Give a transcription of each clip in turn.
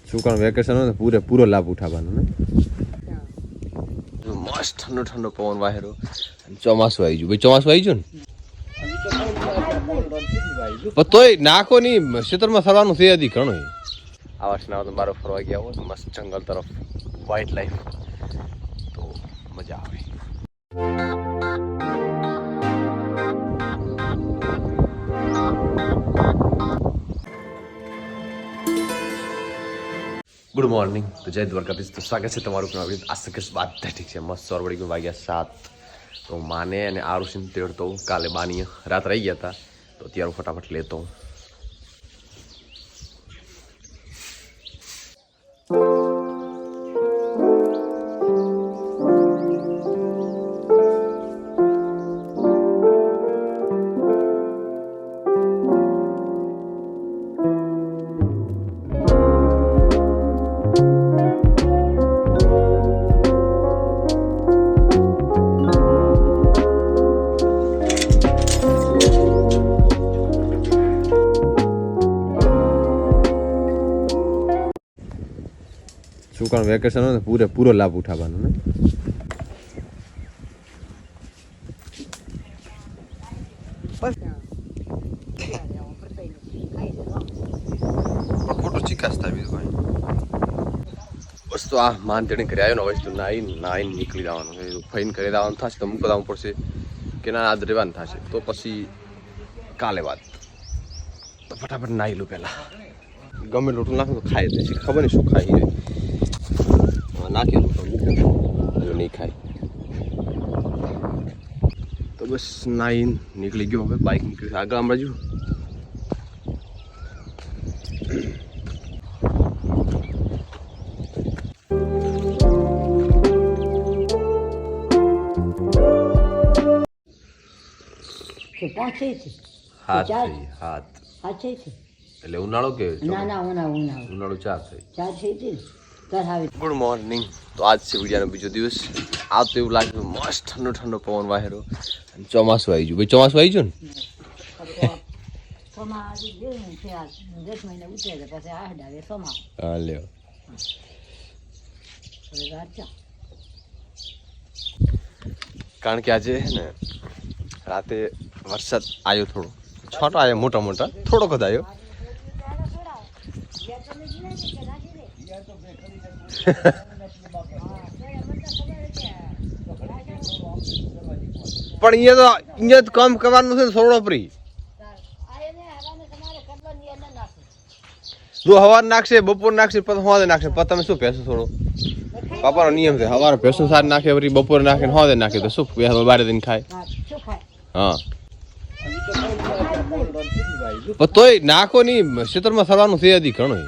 છોકરાનું વેકેશન હોય તો પૂરો લાભ ઉઠાવવાનો ને મસ્ત ઠંડો ઠંડો પવન વાહેરો ચોમાસું આવી ગયું ભાઈ ચોમાસું આવી ગયું ને તોય નાખો નહીં ખેતરમાં સરવાનું છે હજી ઘણું આ વર્ષના તો બારો ફરવા ગયા હોય મસ્ત જંગલ તરફ વાઇલ્ડ લાઈફ તો મજા આવે ગુડ મોર્નિંગ તો જય દ્વારકાધીશ તો સ્વાગત છે તમારું નવી આશા કે બધા ઠીક છે મસ્ત સોરવડી ગયું વાગ્યા 7 તો માને અને આરુષિન તેડતો કાલે બાની રાત રહી ગયા હતા તો અત્યારે ફટાફટ લેતો છોકરાનું વેકેશન હોય તો પૂરો લાભ ઉઠાવવાનો ને ખોટું ચિકાસ થાય ભાઈ બસ તો આ માન તેણે ઘરે આવ્યો ને હવે તો નાઈ નીકળી જવાનું ફાઈન કરી દેવાનું થશે તો મૂકી દેવાનું પડશે કે ના આજ રહેવાનું થશે તો પછી કાલે વાત તો ફટાફટ નાઈ લો પહેલા ગમે લોટું નાખું તો ખાય છે ખબર નહીં શું ખાઈ નાખેલું તો નહીં ખાય તો બસ નાઈન નીકળી ગયો હવે બાઇક નીકળી આગળ હમણાં જો હાથ એટલે ઉનાળો કે ઉનાળો 4 થઈ ગુડ મોર્નિંગ તો આજ છે વિડીયાનો બીજો દિવસ આજ તો એવું લાગ્યું મસ્ત ઠંડો ઠંડો પવન વાહેરો ચોમાસું આવી ગયું ભાઈ ચોમાસું આવી ગયું ને લ્યો કારણ કે આજે ને રાતે વરસાદ આવ્યો થોડો છોટો આવ્યો મોટા થોડોક જ આવ્યો પણ અહીંયા તો કામ કરવાનું છે થોડો પ્રી જો હવાર નાખશે બપોર નાખશે પછી હોદે નાખશે પછી તમે શું ભેંસો થોડો પાપાનો નિયમ છે હવારે ભેંસો સાર નાખે પછી બપોરે નાખે હોદે નાખે તો શું બારે દિન ખાય હા તોય નાખો નહીં ખેતરમાં સરવાનું છે હજી ઘણું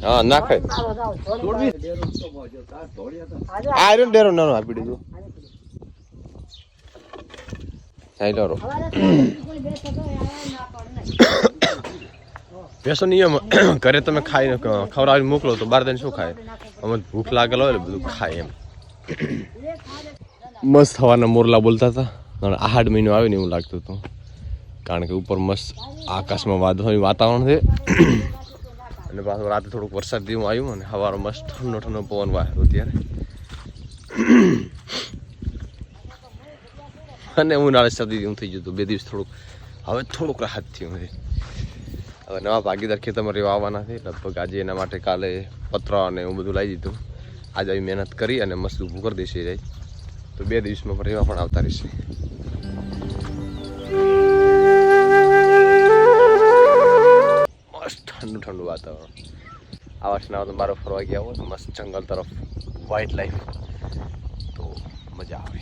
હા નાખે આયરન ડેરો નાનો આપી દીધું ભેંસો નિયમ ઘરે તમે ખાઈને ખવડાવી મોકલો તો બાર દિન શું ખાય અમે ભૂખ લાગેલ હોય બધું ખાય એમ મસ્ત હવાના મોરલા બોલતા હતા આહાડ મહિનો આવે ને એવું લાગતું હતું કારણ કે ઉપર મસ્ત આકાશમાં વાતાવરણ છે અને પાછું રાતે થોડુંક વરસાદ જેવું આવ્યું અને સવારે મસ્ત ઠંડો ઠંડો પવન વાહેરો ત્યારે અને ઉનાળે શરદી જેવું થઈ ગયું હતું 2 દિવસ હવે થોડુંક રાહત થયું છે હવે નવા ભાગીદાર ખેતરમાં રહેવા આવવાના છે લગભગ આજે એના માટે કાલે પતરા અને એવું બધું લાવી દીધું આજે આવી મહેનત કરી અને મસ્ત ઊભું કરી દેશે જાય તો 2 દિવસમાં રહેવા પણ આવતા રહેશે મસ્ત ઠંડુ વાતાવરણ આ વર્ષના તો બારો ફરવા ગયા હોય મસ્ત જંગલ તરફ વાઇલ્ડ લાઈફ તો મજા આવે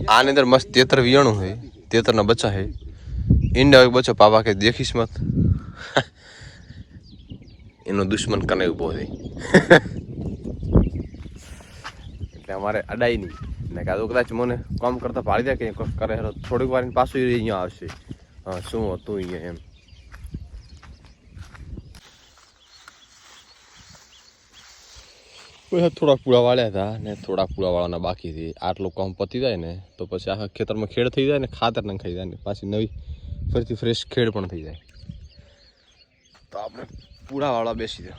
आने अंदर मस्त तेतर वियणु है तेतर ना बच्चा है इंडा एक बच्चा पापा के देखिस मत એનો દુશ્મન કને ઊભો છે એટલે અમારે અડાઈ નહીં ને કાં કદાચ મને કામ કરતા પાડી દે કે કરે થોડીક વાર પાછું અહીંયા આવશે હા શું હતું અહીંયા એમ થોડાક પૂળા વાળ્યા હતા ને થોડાક પૂળા વાળવાના બાકી છે આટલું કામ પતી જાય ને તો પછી આખા ખેતરમાં ખેડ થઈ જાય ને ખાતર નખાઈ જાય ને પાછી નવી ફરીથી ફ્રેશ ખેડ પણ થઈ જાય તો આપણે પૂળા વાળવા બેસી દો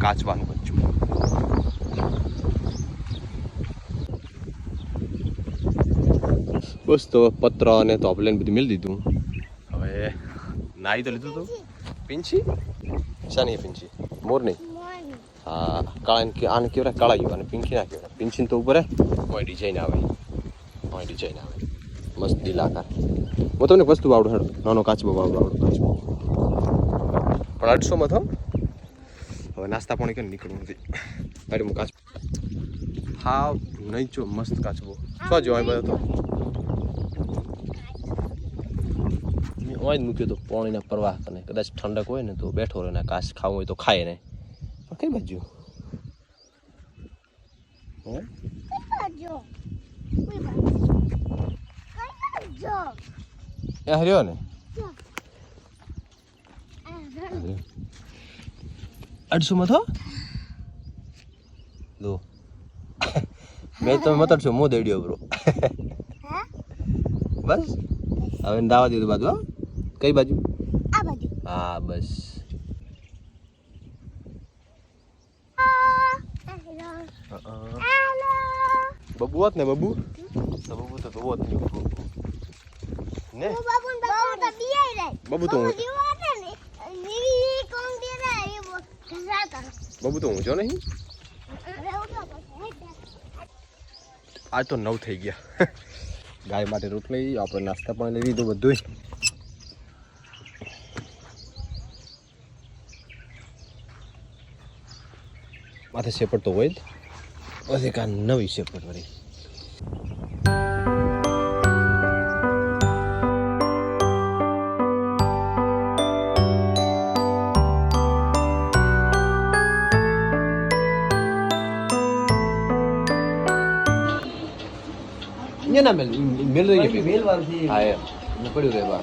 કાચવાનું બચ્ચું બસ તો પત્ર અને તો આપણે બધું મેળ દીધું હવે નાઈ તો લીધું તું પિંછી શાની પિંછી મોરની હા કાળા આને કેવડા કાળા અને પિંકી ના કેવડા પિંછી તો ઉપર કોઈ ડિઝાઇન આવે મસ્ત દિલાકાર હું તમને વસ્તુ આવડું હેડો નાનો કાચબો આવડું કાચબો પણ 800 થો હવે નાસ્તા પાણી કરીને નીકળવું નથી અરે હું કાચબો હા નહીં જો મસ્ત કાચબો શું જોવાય બધો તો મેં ઓય મૂક્યો તો પાણીના પ્રવાહ કરીને કદાચ ઠંડક હોય ને તો બેઠો રહે ને કાચ ખાવું હોય તો ખાય ને પણ કઈ બાજુ એ હર્યો ને 800 માં થો લો મેં તમે મત છો મો દેડ્યો બ્રો બસ હવે દાવા દીધું બાજુ હા કઈ બાજુ આ બાજુ હા બસ બબુ હોત ને બબુ તો બબુ તો હોત ને બબુ તો બબુ તો ઊંચો નહીં આજ તો 9 થઈ ગયા ગાય માટે રોટલી આપણે નાસ્તા પણ લઈ લીધું બધું માથે શેપડ તો હોય જ પછી કા નવી શેપડ વળી ના મેલ હા એમ પડ્યું રહેવા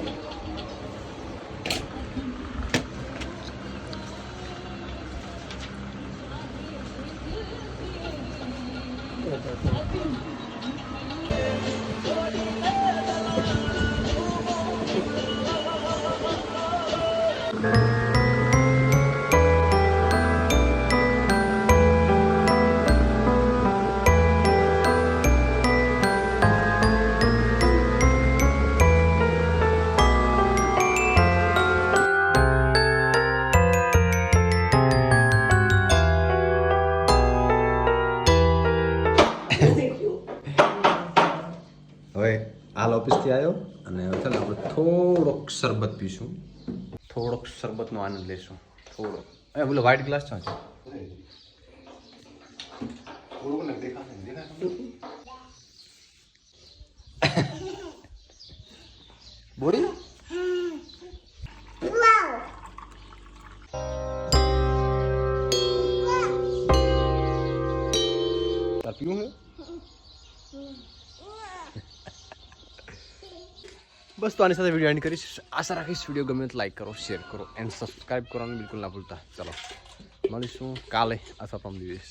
હવે હાલ ઓફિસથી આવ્યો અને હવે ચાલો આપણે થોડોક શરબત પીશું થોડોક શરબતનો આનંદ લેશું થોડોક એ બોલો વ્હાઈટ ગ્લાસ છે બોરી પીવું હે બસ તો આની સાથે વિડીયો એન્ડ કરીશ. આશા રાખીશ વિડીયો ગમે તો લાઈક કરો, શેર કરો એન્ડ સબસ્ક્રાઈબ કરવાનું બિલકુલ ના ભૂલતા. ચલો મળીશું કાલે અથવા પરમ દિવસ.